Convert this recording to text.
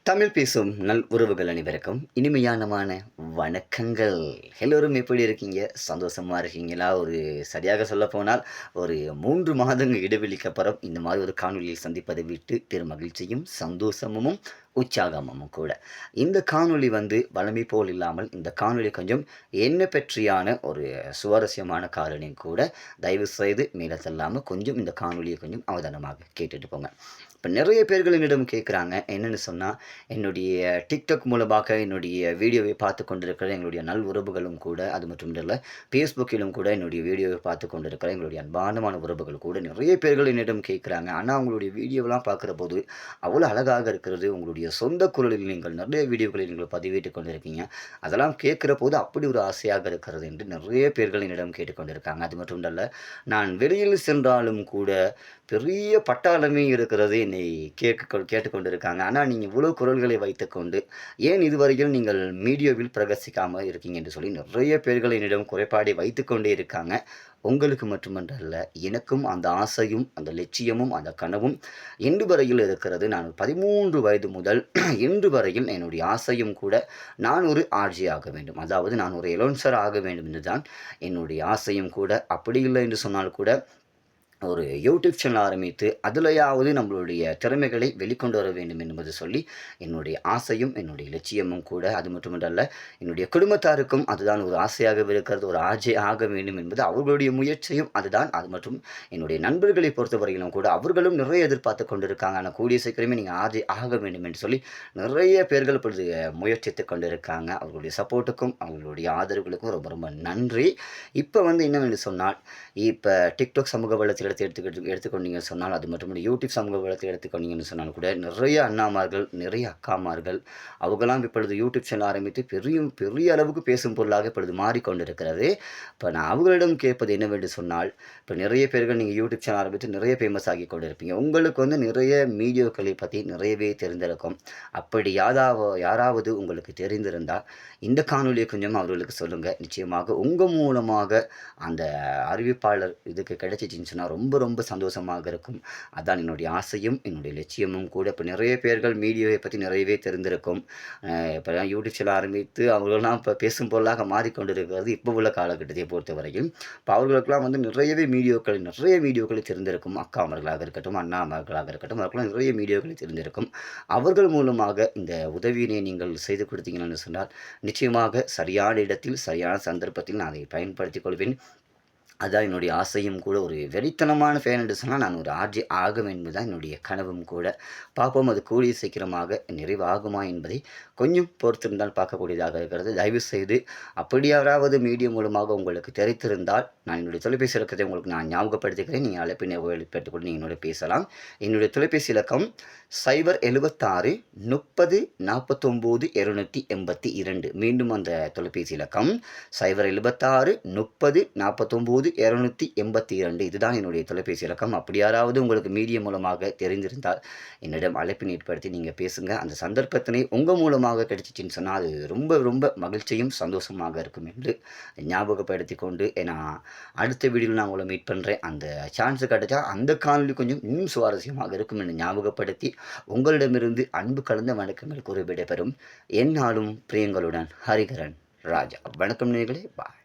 தமிழ் பேசும் நல் உறவுகள் அனைவருக்கும் இனிமையானமான வணக்கங்கள். எல்லோரும் எப்படி இருக்கீங்க? சந்தோஷமா இருக்கீங்களா? சரியாக சொல்லப்போனால், ஒரு 3 மாதங்கள் இடைவெளிக்கு அப்புறம் இந்த மாதிரி ஒரு காணொளியில் சந்திப்பதை விட்டு பெரும் மகிழ்ச்சியும், சந்தோஷமும், உற்சாகமும் கூட. இந்த காணொளி வழமை போல் இல்லாமல், இந்த காணொளி கொஞ்சம் என்ன பற்றியான ஒரு சுவாரஸ்யமான காரணம் கூட. தயவுசெய்து மேல செல்லாம கொஞ்சம் இந்த காணொளியை கொஞ்சம் அவதானமாக கேட்டுட்டு போங்க. இப்ப நிறைய பேர்கள் என்னிடம் கேட்குறாங்க. என்னன்னு சொன்னா, என்னுடைய TikTok மூலமாக என்னுடைய வீடியோவை பார்த்துக் கொண்டிருக்கிற எங்களுடைய நல் உறவுகளும் கூட, அது மட்டுமில்ல Facebookலும் கூட என்னுடைய வீடியோவை பார்த்துக் கொண்டிருக்கிற எங்களுடைய அன்பான உறவுகள் கூட நிறைய பேர்கள் என்னிடம் கேட்குறாங்க. "அண்ணா, உங்களுடைய வீடியோவெல்லாம் பார்க்கிறபோது அவ்வளோ அழகாக இருக்கிறது. உங்களுடைய சொந்த குரலில் நீங்கள் நிறைய வீடியோக்களை நீங்கள் பதிவிட்டுக் கொண்டிருக்கீங்க. அதெல்லாம் கேட்கிறபோது அப்படி ஒரு ஆசையாக இருக்கிறது" என்று நிறைய பேர்கள் என்னிடம் கேட்டுக்கொண்டிருக்காங்க. அது மட்டுமல்ல, நான் வெளியில் சென்றாலும் கூட பெரிய பட்டாளமே இருக்கிறது என்னை கேட்டுக்கொண்டிருக்காங்க. "ஆனா, நீங்க இவ்வளோ குரல்களை வைத்துக்கொண்டு, ஏன் இதுவரையில் நீங்கள் மீடியாவில் பிரகாசிக்காம இருக்கீங்க?" என்று சொல்லி நிறைய பேர்கள் என்னிடம் குறைபாடை வைத்துக்கொண்டே இருக்காங்க. உங்களுக்கு மட்டுமன்றல்ல, எனக்கும் அந்த ஆசையும், அந்த லட்சியமும், அந்த கனவும் இன்று வரையில் இருக்கிறது. நான் 13 வயது முதல் இன்று வரையில் என்னுடைய ஆசையும் கூட, நான் ஒரு ஆர்ஜே ஆக வேண்டும். அதாவது நான் ஒரு அலவுன்சர் ஆக வேண்டும் என்றுதான் என்னுடைய ஆசையும் கூட. அப்படி இல்லை என்று சொன்னால் கூட, ஒரு யூடியூப் சேனல் ஆரம்பித்து அதிலயாவது நம்மளுடைய திறமைகளை வெளிக்கொண்டு வர வேண்டும் என்பது சொல்லி என்னுடைய ஆசையும் என்னுடைய லட்சியமும் கூட. அது மட்டுமன்றல்ல, என்னுடைய குடும்பத்தாருக்கும் அதுதான் ஒரு ஆசையாக இருக்கிறது. ஒரு ஆர்ஜே ஆக வேண்டும் என்பது அவர்களுடைய முயற்சியும் அதுதான். அது மற்றும் என்னுடைய நண்பர்களை பொறுத்தவரையிலும் கூட அவர்களும் நிறைய எதிர்பார்த்து கொண்டிருக்காங்க. ஆனால் கூடிய சீக்கிரமே நீங்கள் ஆர்ஜே ஆக வேண்டும் என்று சொல்லி நிறைய பேர்கள் இப்பொழுது முயற்சித்துக் கொண்டிருக்காங்க. அவர்களுடைய சப்போர்ட்டுக்கும் அவர்களுடைய ஆதரவுகளுக்கும் ரொம்ப ரொம்ப நன்றி. இப்போ என்னவென்று சொன்னால், இப்போ டிக்டாக் சமூக வலைத்தளத்தை எடுத்துக்கொண்டீங்கன்னு சொன்னால், அது மட்டுமில்லை யூடியூப் சமூக வலைத்தை எடுத்துக்கொண்டீங்கன்னு சொன்னால் கூட, நிறைய அண்ணாமார்கள், நிறைய அக்காமார்கள் அவங்கலாம் இப்பொழுது யூடியூப் சேனல் ஆரம்பித்து பெரிய பெரிய அளவுக்கு பேசும் பொருளாக இப்பொழுது மாறிக்கொண்டிருக்கிறது. இப்போ நான் அவர்களிடம் கேட்பது என்னவென்று சொன்னால், இப்போ நிறைய பேர்கள் நீங்கள் யூடியூப் சேனல் ஆரம்பித்து நிறைய ஃபேமஸ் ஆகி கொண்டிருப்பீங்க. உங்களுக்கு நிறைய வீடியோக்களை பற்றி நிறையவே தெரிந்திருக்கும். அப்படி யாராவது உங்களுக்கு தெரிந்திருந்தால், இந்த காணொளியை கொஞ்சம் அவர்களுக்கு சொல்லுங்கள். நிச்சயமாக உங்கள் மூலமாக அந்த அறிவிப்பாளர் இதுக்கு கிடைச்சிச்சின்னு சொன்னால் ரொம்ப ரொம்ப சந்தோஷமாக இருக்கும். அதான் என்னுடைய ஆசையும் என்னுடைய லட்சியமும் கூட. இப்போ நிறைய பேர்கள் மீடியாவை பற்றி நிறையவே தெரிந்திருக்கும். இப்போலாம் யூடியூப் சேனல் ஆரம்பித்து அவர்கள்லாம் இப்போ பேசும் பொருளாக மாறிக்கொண்டிருக்கிறது இப்போ உள்ள காலகட்டத்தை பொறுத்தவரையில். இப்போ அவர்களுக்கெல்லாம் நிறைய வீடியோக்களை தெரிந்திருக்கும். அக்காமார்களாக இருக்கட்டும், அண்ணாமார்களாக இருக்கட்டும், அவர்களுக்கெல்லாம் நிறைய வீடியோக்களை தெரிந்திருக்கும். அவர்கள் மூலமாக இந்த உதவியினை நீங்கள் செய்து கொடுத்தீங்கன்னு சொன்னால், நிச்சயமாக சரியான இடத்தில் சரியான சந்தர்ப்பத்தில் நான் அதை பயன்படுத்திக் கொள்வேன். அதான் என்னுடைய ஆசையும் கூட. ஒரு வெறித்தனமான ஃபேன் என்று சொன்னால், நான் ஒரு ஆர்ஜே ஆகும் என்பதுதான் என்னுடைய கனவும் கூட. பார்ப்போம், அது கூடிய சீக்கிரமாக நிறைவாகுமா என்பதை கொஞ்சம் பொறுத்திருந்தால் பார்க்கக்கூடியதாக இருக்கிறது. தயவுசெய்து அப்படி யாராவது மீடியா மூலமாக உங்களுக்கு தெரிந்திருந்தால், நான் என்னுடைய தொலைபேசி இலக்கத்தை உங்களுக்கு நான் ஞாபகப்படுத்துகிறேன். நீங்கள் அழைப்பினை பெற்றுக்கொண்டு நீங்கள் என்னோட பேசலாம். என்னுடைய தொலைபேசி இலக்கம் 076 30 49 282. மீண்டும் அந்த தொலைபேசி இலக்கம் 076 30 49 282. இதுதான் என்னுடைய தொலைபேசி இலக்கம். அப்படி யாராவது உங்களுக்கு மீடியா மூலமாக தெரிந்திருந்தால், என்னிடம் அழைப்பினை ஏற்படுத்தி நீங்கள் பேசுங்க. அந்த சந்தர்ப்பத்தினை உங்கள் மூலமாக கிடைச்சிச்சின்னு சொன்னால், அது ரொம்ப ரொம்ப மகிழ்ச்சியும் சந்தோஷமாக இருக்கும் என்று ஞாபகப்படுத்தி கொண்டு, ஏன்னா அடுத்த வீடியோவில் நான் உங்களை மீட் பண்ணுறேன். அந்த சான்ஸ் கிடைச்சா அந்த காணொலி கொஞ்சம் இன்னும் சுவாரஸ்யமாக இருக்கும் என்று ஞாபகப்படுத்தி, உங்களிடமிருந்து அன்பு கலந்த வணக்கங்கள் கூறி விடைபெறும் எந்நாளும் பிரியங்களுடன் ஹரிகரன் ராஜா. வணக்கம் நேயர்களே. பாய்.